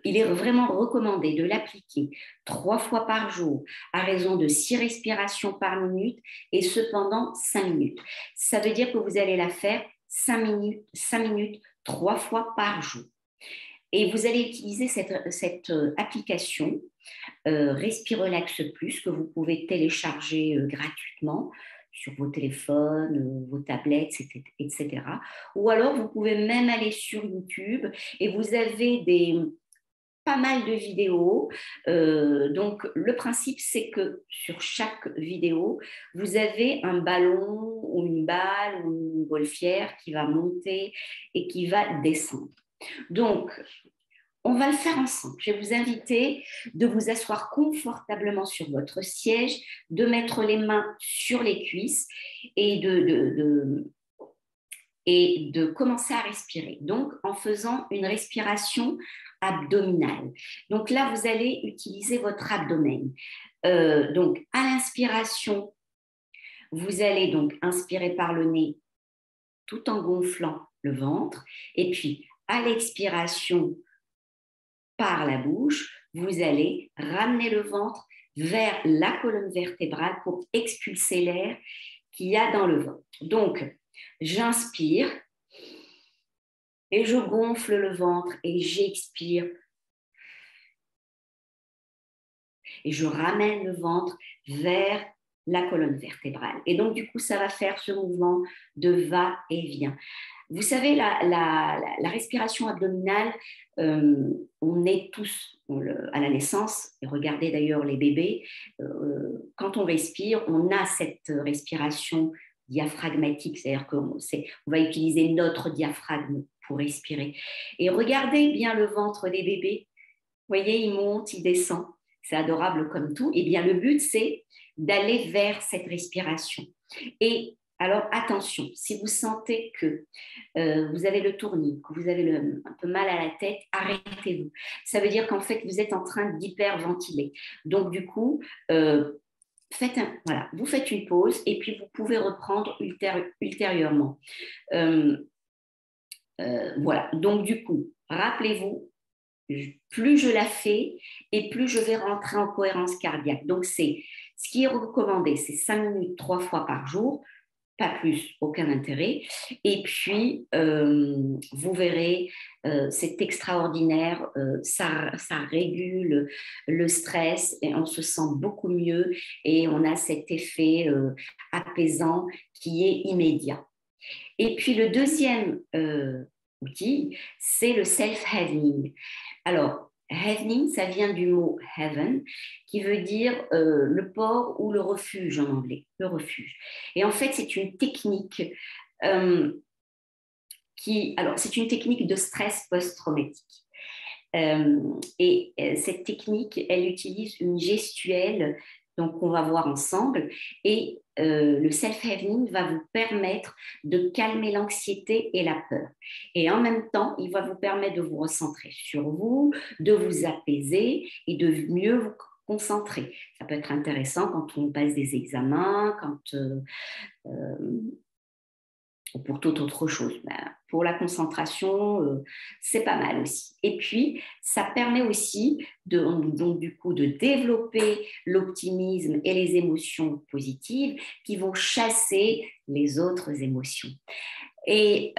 il est vraiment recommandé de l'appliquer 3 fois par jour à raison de 6 respirations par minute et cependant 5 minutes. Ça veut dire que vous allez la faire 5 minutes 3 fois par jour. Et vous allez utiliser cette application Respirelax Plus que vous pouvez télécharger gratuitement sur vos téléphones, vos tablettes, etc. Ou alors, vous pouvez même aller sur YouTube et vous avez pas mal de vidéos. Donc, le principe, c'est que sur chaque vidéo, vous avez un ballon ou une balle ou une montgolfière qui va monter et qui va descendre. Donc, on va le faire ensemble. Je vais vous inviter de vous asseoir confortablement sur votre siège, de mettre les mains sur les cuisses et de commencer à respirer. Donc, en faisant une respiration abdominale. Donc là, vous allez utiliser votre abdomen. Donc, à l'inspiration, vous allez donc inspirer par le nez tout en gonflant le ventre. Et puis, à l'expiration, par la bouche, vous allez ramener le ventre vers la colonne vertébrale pour expulser l'air qu'il y a dans le ventre. Donc, j'inspire et je gonfle le ventre et j'expire. Et je ramène le ventre vers la colonne vertébrale. Et donc, du coup, ça va faire ce mouvement de va-et-vient. Vous savez, la respiration abdominale, on est tous à la naissance, et regardez d'ailleurs les bébés, quand on respire, on a cette respiration diaphragmatique, c'est-à-dire qu'on va utiliser notre diaphragme pour respirer. Et regardez bien le ventre des bébés, vous voyez, il monte, il descend, c'est adorable comme tout. Et bien le but, c'est d'aller vers cette respiration. Et alors, attention, si vous sentez que vous avez le tournis, que vous avez un peu mal à la tête, arrêtez-vous. Ça veut dire qu'en fait, vous êtes en train d'hyperventiler. Donc, du coup, voilà, vous faites une pause et puis vous pouvez reprendre ultérieurement. Voilà, donc du coup, rappelez-vous, plus je la fais et plus je vais rentrer en cohérence cardiaque. Donc, ce qui est recommandé, c'est 5 minutes 3 fois par jour, pas plus, aucun intérêt. Et puis, vous verrez, c'est extraordinaire, ça régule le stress et on se sent beaucoup mieux et on a cet effet apaisant qui est immédiat. Et puis, le deuxième outil, c'est le self-heavening. Alors, heavening, ça vient du mot heaven, qui veut dire le port ou le refuge en anglais, le refuge. Et en fait, c'est une technique c'est une technique de stress post-traumatique. Et cette technique, elle utilise une gestuelle, donc on va voir ensemble, et le self-heavening va vous permettre de calmer l'anxiété et la peur. Et en même temps, il va vous permettre de vous recentrer sur vous, de vous apaiser et de mieux vous concentrer. Ça peut être intéressant quand on passe des examens, pour toute autre chose. Pour la concentration, c'est pas mal aussi. Et puis, ça permet aussi donc, du coup, de développer l'optimisme et les émotions positives qui vont chasser les autres émotions. Et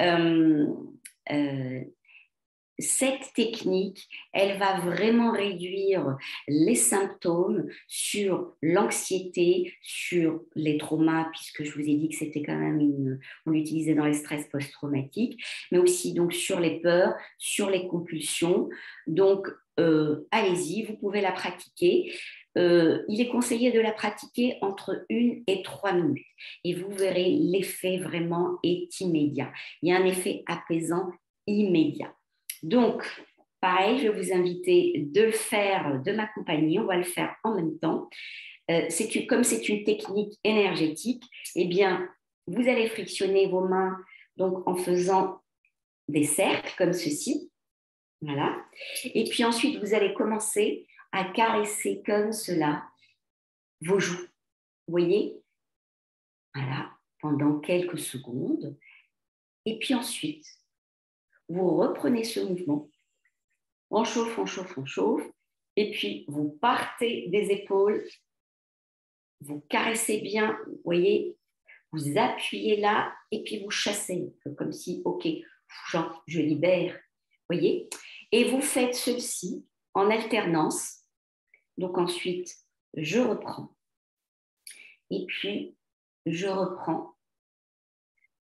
cette technique, elle va vraiment réduire les symptômes sur l'anxiété, sur les traumas, puisque je vous ai dit que c'était quand même on l'utilisait dans les stress post-traumatiques, mais aussi donc sur les peurs, sur les compulsions. Donc, allez-y, vous pouvez la pratiquer. il est conseillé de la pratiquer entre 1 et 3 minutes et vous verrez, l'effet vraiment est immédiat. Il y a un effet apaisant immédiat. Donc, pareil, je vais vous inviter de le faire, de m'accompagner. On va le faire en même temps. Comme c'est une technique énergétique, eh bien, vous allez frictionner vos mains donc, en faisant des cercles comme ceci. Voilà. Et puis ensuite, vous allez commencer à caresser comme cela vos joues. Vous voyez? Voilà, pendant quelques secondes. Et puis ensuite, vous reprenez ce mouvement. On chauffe, on chauffe, on chauffe. Et puis, vous partez des épaules. Vous caressez bien, vous voyez, vous appuyez là et puis vous chassez, comme si, ok, genre, je libère, vous voyez. Et vous faites ceci en alternance. Donc ensuite, je reprends. Et puis, je reprends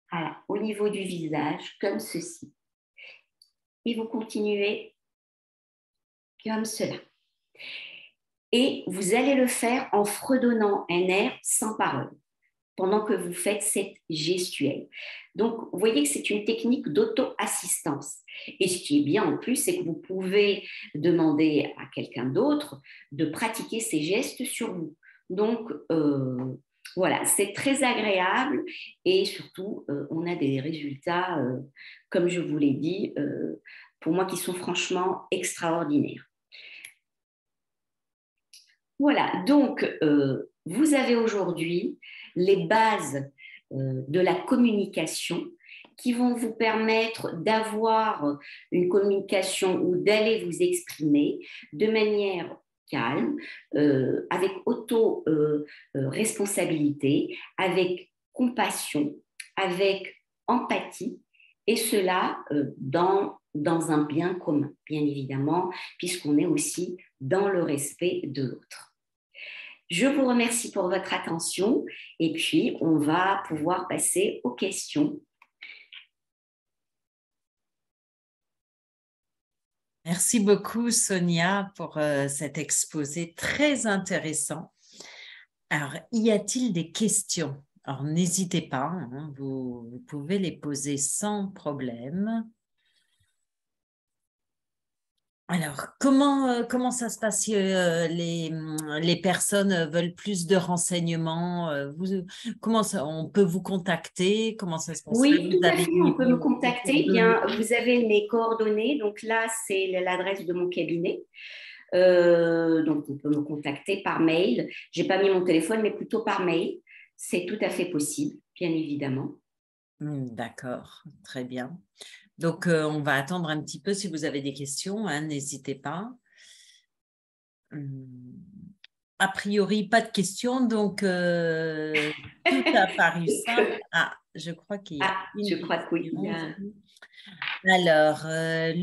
voilà, au niveau du visage, comme ceci. Et vous continuez comme cela. Et vous allez le faire en fredonnant un air sans parole pendant que vous faites cette gestuelle. Donc, vous voyez que c'est une technique d'auto-assistance. Et ce qui est bien en plus, c'est que vous pouvez demander à quelqu'un d'autre de pratiquer ces gestes sur vous. Donc, voilà, c'est très agréable et surtout, on a des résultats, comme je vous l'ai dit, pour moi, qui sont franchement extraordinaires. Voilà, donc vous avez aujourd'hui les bases de la communication qui vont vous permettre d'avoir une communication ou d'aller vous exprimer de manière calme, avec auto-responsabilité, avec compassion, avec empathie, et cela dans un bien commun, bien évidemment, puisqu'on est aussi dans le respect de l'autre. Je vous remercie pour votre attention et puis on va pouvoir passer aux questions. Merci beaucoup, Sonia, pour cet exposé très intéressant. Alors, y a-t-il des questions? Alors, n'hésitez pas, hein, vous pouvez les poser sans problème. Alors, comment ça se passe si les personnes veulent plus de renseignements? Comment on peut vous contacter? Comment ça se passe? Oui, tout Vous à avez fait, mis on peut me vos contacter. Eh coordonnées. bien, vous avez mes coordonnées. Donc là, c'est l'adresse de mon cabinet. Donc, on peut me contacter par mail. Je n'ai pas mis mon téléphone, mais plutôt par mail. C'est tout à fait possible, bien évidemment. D'accord, très bien. Donc, on va attendre un petit peu si vous avez des questions, hein, n'hésitez pas. A priori, pas de questions, donc tout a paru simple. Ah, je crois qu'il y a Ah, une je crois que oui. question aussi. Alors,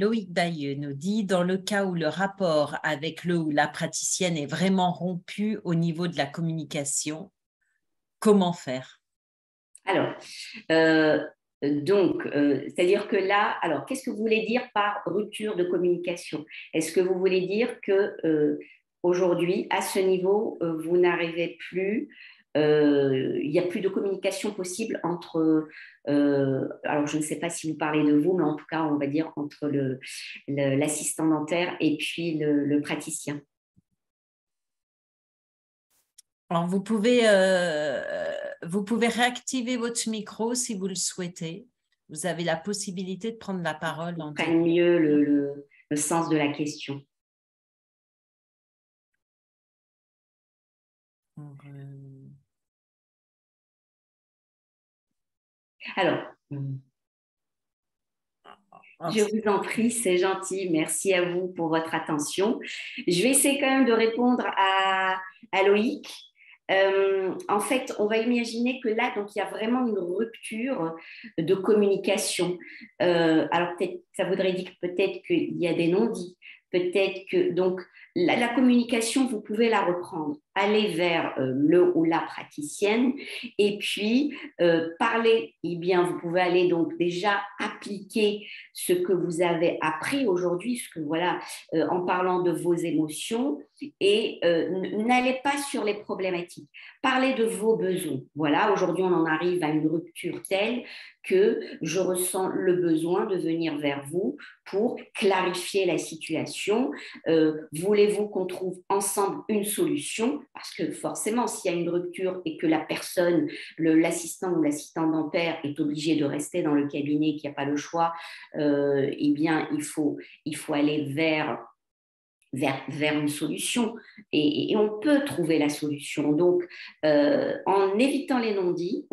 Loïc Bayeux nous dit, dans le cas où le rapport avec le ou la praticienne est vraiment rompu au niveau de la communication, comment faire? Alors, c'est-à-dire que là, alors, qu'est-ce que vous voulez dire par rupture de communication? Est-ce que vous voulez dire que aujourd'hui, à ce niveau, vous n'arrivez plus, il n'y a plus de communication possible entre, alors je ne sais pas si vous parlez de vous, mais en tout cas, on va dire entre l'assistant dentaire et puis le praticien. Alors, vous pouvez réactiver votre micro si vous le souhaitez. Vous avez la possibilité de prendre la parole en direct. Comprenne mieux le sens de la question. Alors, je vous en prie, c'est gentil. Merci à vous pour votre attention. Je vais essayer quand même de répondre à Loïc. En fait, on va imaginer que là, donc, il y a vraiment une rupture de communication. Alors, peut-être, ça voudrait dire peut-être qu'il y a des non-dits. Peut-être que, donc, la communication, vous pouvez la reprendre. aller vers le ou la praticienne et puis parler, eh bien, vous pouvez aller donc déjà appliquer ce que vous avez appris aujourd'hui, ce que voilà, en parlant de vos émotions et n'allez pas sur les problématiques. Parlez de vos besoins. Voilà, aujourd'hui, on en arrive à une rupture telle que je ressens le besoin de venir vers vous pour clarifier la situation. Voulez-vous qu'on trouve ensemble une solution? Parce que forcément, s'il y a une rupture et que la personne, l'assistant ou l'assistant dentaire est obligé de rester dans le cabinet, qu'il n'y a pas le choix, eh bien, il faut aller vers une solution et on peut trouver la solution. Donc, en évitant les non-dits,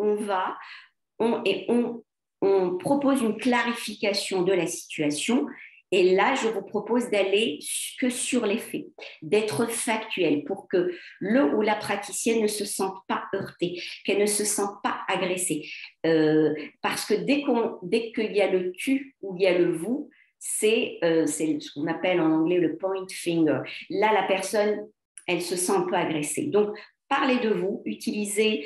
on propose une clarification de la situation. Et là, je vous propose d'aller que sur les faits, d'être factuel pour que le ou la praticienne ne se sente pas heurtée, qu'elle ne se sente pas agressée. Parce que dès qu'il y a le tu ou il y a le vous, c'est ce qu'on appelle en anglais le point finger. Là, la personne, elle se sent un peu agressée. Donc, parlez de vous, utilisez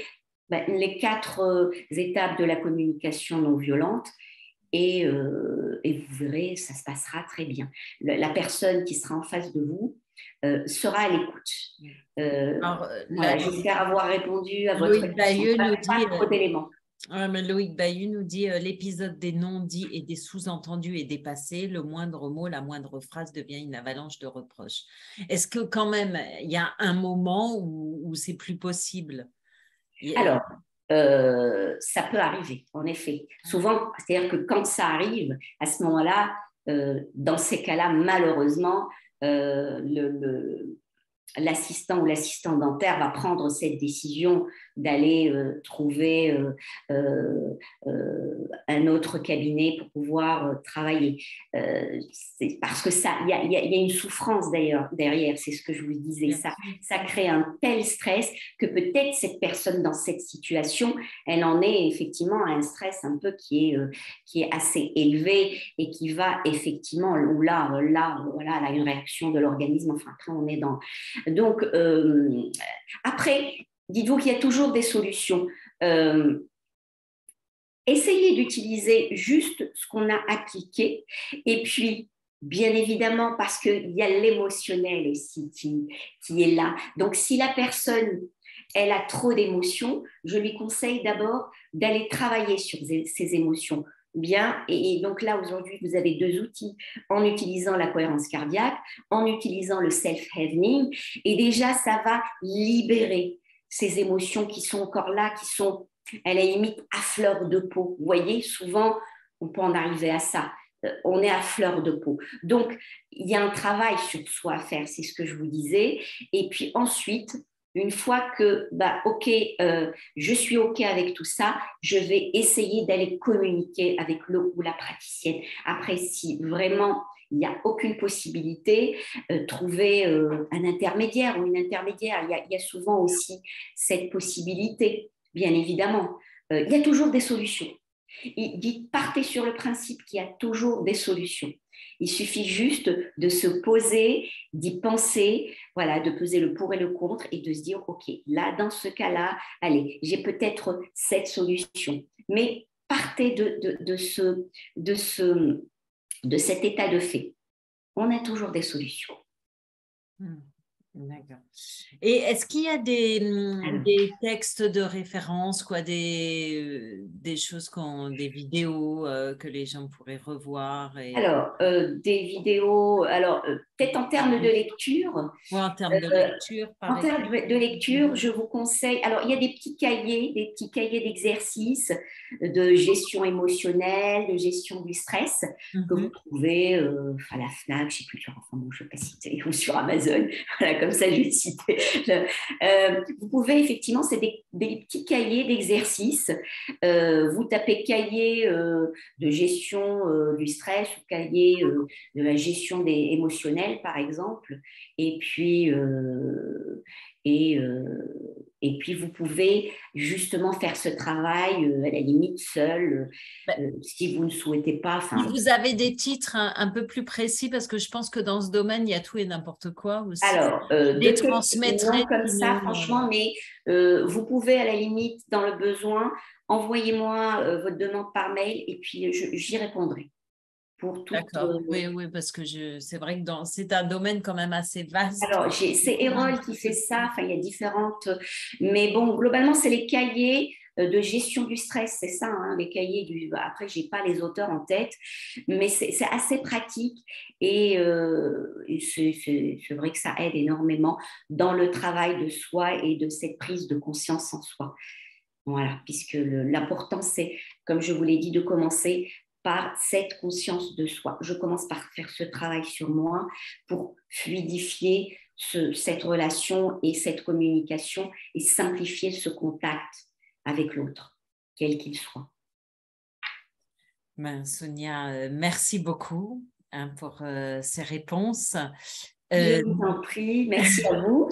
les 4 étapes de la communication non violente et vous verrez, ça se passera très bien. La personne qui sera en face de vous sera à l'écoute. Alors, voilà, j'espère avoir répondu à votre Loïc question. Bailleux nous Pas dit, trop d'éléments. mais Loïc Bailleux nous dit l'épisode des non-dits et des sous-entendus est dépassé. Le moindre mot, la moindre phrase devient une avalanche de reproches. Est-ce que quand même, il y a un moment où c'est plus possible? Alors, ça peut arriver, en effet. Souvent, c'est-à-dire que quand ça arrive, à ce moment-là, dans ces cas-là, malheureusement, l'assistant ou l'assistant dentaire va prendre cette décision d'aller trouver un autre cabinet pour pouvoir travailler. C'est parce que ça, il y a une souffrance d'ailleurs derrière, c'est ce que je vous disais. Ça crée un tel stress que peut-être cette personne dans cette situation, elle en est effectivement à un stress un peu qui est assez élevé et qui va effectivement, là, voilà, elle a une réaction de l'organisme. Enfin, après, on est dans... Donc, après, dites-vous qu'il y a toujours des solutions. Essayez d'utiliser juste ce qu'on a appliqué et puis, bien évidemment, parce qu'il y a l'émotionnel aussi qui est là. Donc, si la personne, elle a trop d'émotions, je lui conseille d'abord d'aller travailler sur ses émotions. Bien, et donc là, aujourd'hui, vous avez 2 outils en utilisant la cohérence cardiaque, en utilisant le self-healing, et déjà, ça va libérer ces émotions qui sont encore là, qui sont à la limite à fleur de peau. Vous voyez, souvent, on peut en arriver à ça. On est à fleur de peau. Donc, il y a un travail sur soi à faire, c'est ce que je vous disais. Et puis ensuite, une fois que, OK, je suis OK avec tout ça, je vais essayer d'aller communiquer avec le ou la praticienne. Après, si vraiment il n'y a aucune possibilité, trouver un intermédiaire ou une intermédiaire. Il y a souvent aussi cette possibilité, bien évidemment. Il y a toujours des solutions. Partez sur le principe qu'il y a toujours des solutions. Il suffit juste de se poser, d'y penser, voilà, de peser le pour et le contre et de se dire, OK, là, dans ce cas-là, allez, j'ai peut-être cette solution. Mais partez de cet état de fait. On a toujours des solutions. D'accord. Et est-ce qu'il y a des textes de référence, quoi, des choses, des vidéos que les gens pourraient revoir Alors, des vidéos, peut-être en termes de lecture. Ou en termes de lecture, En termes de lecture, je vous conseille. Alors, il y a des petits cahiers d'exercices de gestion émotionnelle, de gestion du stress que vous trouvez à la Fnac, je ne sais plus, enfin bon, je ne vais pas citer, ou sur Amazon. Voilà, comme ça, je vais citer. Vous pouvez effectivement, c'est des petits cahiers d'exercices. Vous tapez cahier de gestion du stress ou cahier de la gestion émotionnelle, par exemple. Et puis Et puis, vous pouvez justement faire ce travail à la limite seul, Ben, si vous ne souhaitez pas. si Enfin, vous avez des titres un peu plus précis, parce que je pense que dans ce domaine, il y a tout et n'importe quoi aussi, alors, je de les tête, non transmettrai comme ça, sinon. franchement, mais vous pouvez à la limite, dans le besoin, envoyez-moi votre demande par mail et puis j'y répondrai pour toute. D'accord, oui, oui, parce que c'est vrai que c'est un domaine quand même assez vaste. Alors, c'est Erol qui fait ça, enfin, il y a différentes. Mais bon, globalement, c'est les cahiers de gestion du stress, c'est ça, hein, les cahiers du. Après, je n'ai pas les auteurs en tête, mais c'est assez pratique et c'est vrai que ça aide énormément dans le travail de soi et de cette prise de conscience en soi. Voilà, puisque l'important, c'est, comme je vous l'ai dit, de commencer par cette conscience de soi. Je commence par faire ce travail sur moi pour fluidifier cette relation et cette communication et simplifier ce contact avec l'autre, quel qu'il soit. Ben, Sonia, merci beaucoup hein, pour ces réponses. Je Euh, vous en prie, merci à vous.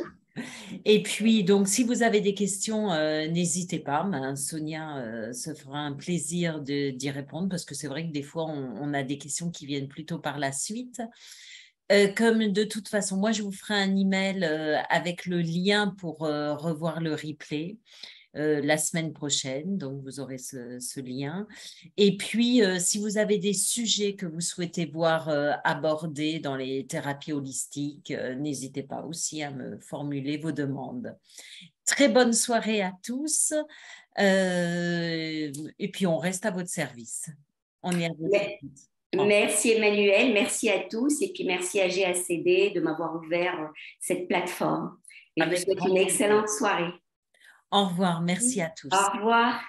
et puis, donc, si vous avez des questions, n'hésitez pas. Ben, Sonia se fera un plaisir d'y répondre parce que c'est vrai que des fois, on a des questions qui viennent plutôt par la suite. Comme de toute façon, moi, je vous ferai un email avec le lien pour revoir le replay. La semaine prochaine, donc vous aurez ce lien. Et puis, si vous avez des sujets que vous souhaitez voir abordés dans les thérapies holistiques, n'hésitez pas aussi à me formuler vos demandes. Très bonne soirée à tous. Et puis, on reste à votre service. On est à votre écoute. Merci Emmanuel, merci à tous et puis merci à GACD de m'avoir ouvert cette plateforme. Et je vous Avec souhaite grand une plaisir. excellente soirée. Au revoir. Merci à Au tous. revoir.